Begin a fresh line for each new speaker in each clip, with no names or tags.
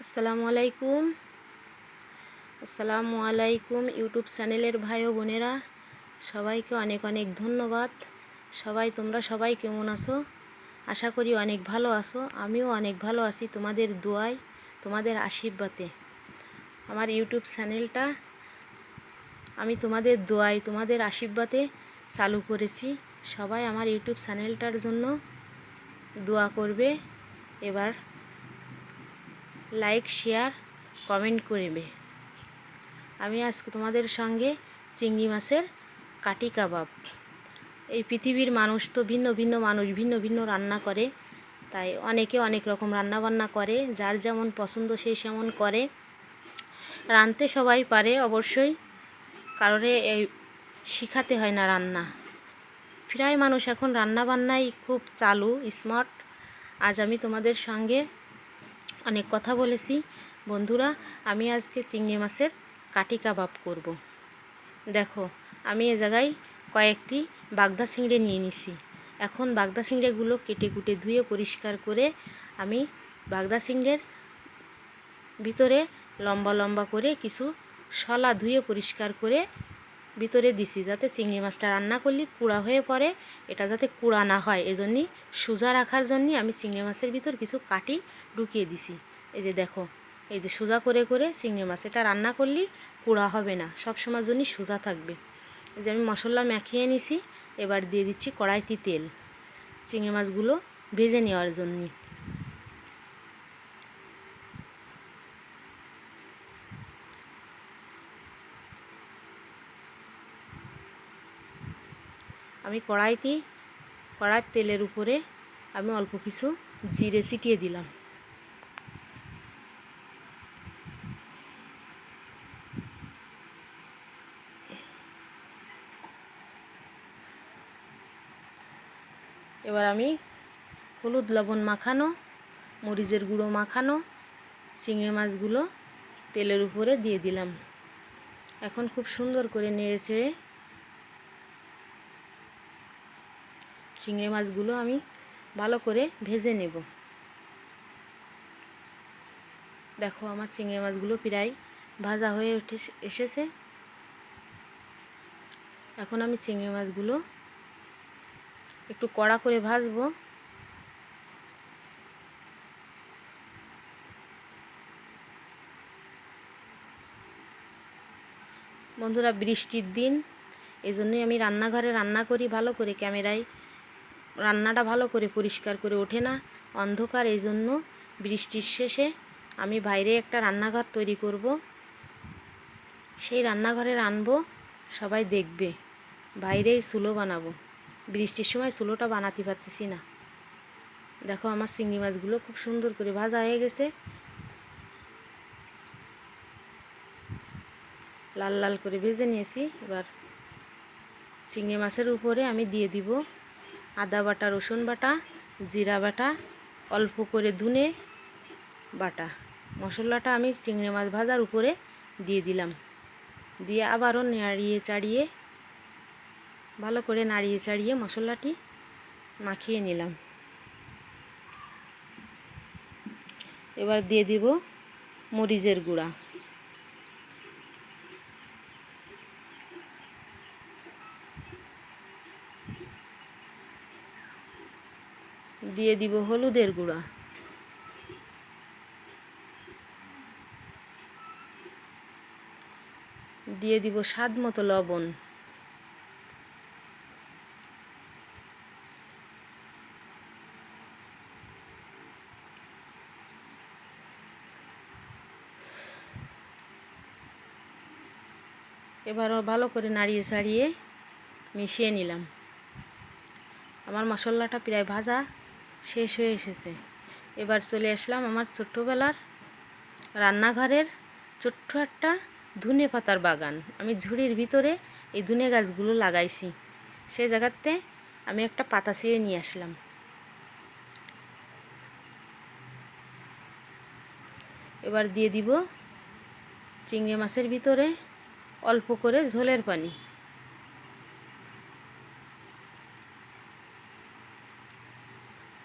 আসসালামু আলাইকুম। আসসালামু আলাইকুম ইউটিউব চ্যানেলের ভাই ও বোনেরা, সবাইকে অনেক অনেক ধন্যবাদ। তোমরা সবাই কেমন আছো? আশা করি অনেক ভালো আছো। আমিও অনেক ভালো আছি তোমাদের দোয়ায়, তোমাদের আশীর্বাদে। আমার ইউটিউব চ্যানেলটা আমি তোমাদের দোয়ায়, তোমাদের আশীর্বাদে চালু করেছি। সবাই আমার ইউটিউব চ্যানেলটার জন্য দোয়া করবে। এবার লাইক, শেয়ার, কমেন্ট করবে। আমি আজকে তোমাদের সঙ্গে চিংড়ি মাছের কাটি কাবাব। এই পৃথিবীর মানুষ তো ভিন্ন ভিন্ন মানুষ, ভিন্ন ভিন্ন রান্না করে, তাই অনেকে অনেক রকম রান্না বান্না করে, যার যেমন পছন্দ সেই সেমন করে। রাঁধতে সবাই পারে অবশ্যই, কারোরে এই শিখাতে হয় না রান্না। প্রায় মানুষ এখন রান্না বান্নাই খুব চালু, স্মার্ট। আজ আমি তোমাদের সঙ্গে অনেক কথা বলেছি বন্ধুরা। আমি আজকে চিংড়ি মাছের কাটি কাবাব করব। দেখো, আমি এ জায়গায় কয়েকটি বাগদা চিংড়ি নিয়ে নিছি। এখন বাগদা চিংড়িগুলো কেটে কুটে ধুয়ে পরিষ্কার করে আমি বাগদা চিংড়ির ভিতরে লম্বা লম্বা করে কিছু শলা ধুয়ে পরিষ্কার করে ভিতরে দিছি, যাতে চিংড়ি মাছটা রান্না করলে কুড়া হয়ে পড়ে, এটা যাতে কুড়া না হয়। এজন্যই সোজা রাখার জন্যই আমি চিংড়ি মাছের ভিতর কিছু কাটি ঢুকিয়ে দিছি। এই যে দেখো, এই যে সোজা করে করে চিংড়ি মাছ, এটা রান্না করলে কুড়া হবে না, সব সময়ের জন্যই সোজা থাকবে। এই যে আমি মশলা মাখিয়ে নিছি। এবার দিয়ে দিচ্ছি কড়াইতে তেল, চিংড়ি মাছগুলো ভেজে নেওয়ার জন্য। আমি কড়াইয়ের তেলের উপরে আমি অল্প কিছু জিরে ছিটিয়ে দিলাম। এবার আমি হলুদ লবণ মাখানো, মরিচের গুঁড়ো মাখানো চিংড়ি মাছগুলো তেলের উপরে দিয়ে দিলাম। এখন খুব সুন্দর করে নেড়ে চেড়ে চিংড়ি মাছগুলো আমি ভালো করে ভেজে নেব। দেখো, আমার চিংড়ি মাছগুলো প্রায় ভাজা হয়ে এসেছে। এখন আমি চিংড়ি মাছগুলো একটু কড়া করে ভাজবো। বন্ধুরা, বৃষ্টির দিন, এই জন্যই আমি রান্নাঘরে রান্না করি ভালো করে। ক্যামেরায় রান্নাটা ভালো করে পরিষ্কার করে ওঠে না, অন্ধকার। এই জন্য বৃষ্টির শেষে আমি বাইরে একটা রান্নাঘর তৈরি করব। সেই রান্নাঘরে রানবো, সবাই দেখবে। বাইরেই চুলো বানাবো, বৃষ্টির সময় চুলোটা বানাতে পারতেছি না। দেখো, আমার চিংড়ি মাছগুলো খুব সুন্দর করে ভাজা হয়ে গেছে, লাল লাল করে ভেজে নিয়েছি। এবার চিংড়ি মাছের উপরে আমি দিয়ে দিব আদা বাটা, রসুন বাটা, জিরা বাটা, অল্প করে ধনে বাটা। মশলাটা আমি চিংড়ি মাছ ভাজার উপরে দিয়ে দিলাম। দিয়ে আবারও নাড়িয়ে চাড়িয়ে, ভালো করে নাড়িয়ে চাড়িয়ে মশলাটি মাখিয়ে নিলাম। এবার দিয়ে দিব মরিচের গুঁড়া, দিয়ে দিব হলুদের গুঁড়া, দিয়ে দিব স্বাদ মতো লবণ। এবারও ভালো করে নাড়িয়ে চাড়িয়ে মিশিয়ে নিলাম। আমার মশলাটা প্রায় ভাজা শেষ হয়ে এসেছে। এবার চলে আসলাম আমার ছোট্টবেলার রান্নাঘরের ছোট্ট একটা ধনে পাতার বাগান। আমি ঝুড়ির ভিতরে এই ধনে গাছগুলো লাগাইছি, সেই জায়গাতে আমি একটা পাতা ছিঁড়ে নিয়ে আসলাম। এবার দিয়ে দিব চিংড়ি মাছের ভিতরে অল্প করে ঝোলের পানি।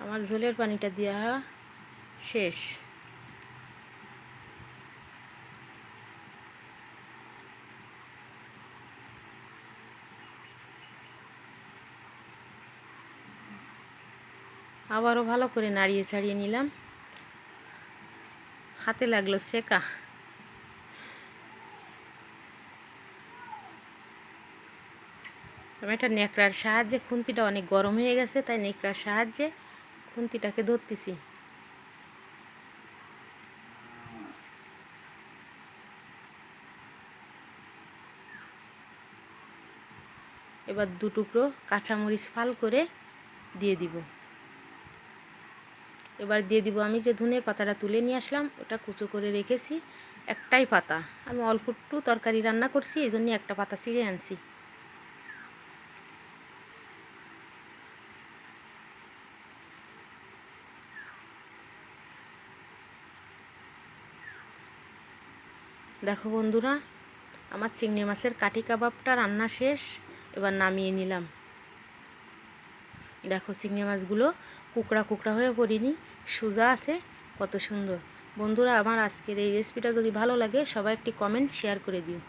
আমার ঝোলের পানিটা দেওয়া শেষ। আবারও ভালো করে নাড়িয়ে ছাড়িয়ে নিলাম। হাতে লাগলো সেকা। আমি একটা ন্যাকড়ার সাহায্যে, খুন্তিটা অনেক গরম হয়ে গেছে তাই ন্যাকড়ার সাহায্যে খুন্তিটাকে ধরতেছি। এবার 2 টুকরো কাঁচামরিচ ফাল করে দিয়ে দিব। এবার দিয়ে দিব আমি যে ধনের পাতাটা তুলে নিয়ে আসলাম, ওটা কুচো করে রেখেছি। একটাই পাতা, আমি অল্প একটু তরকারি রান্না করছি, এই জন্য একটা পাতা ছিঁড়ে আনছি। দেখো বন্ধুরা, আমার চিংড়ি মাছের কাঠি কাবাবটা রান্না শেষ। এবার নামিয়ে নিলাম। দেখো চিংড়ি মাছগুলো কুকড়া কুকড়া হয়ে পড়েনি, সোজা আছে, কত সুন্দর। বন্ধুরা, আমার আজকের এই রেসিপিটা যদি ভালো লাগে সবাই একটি কমেন্ট শেয়ার করে দিও।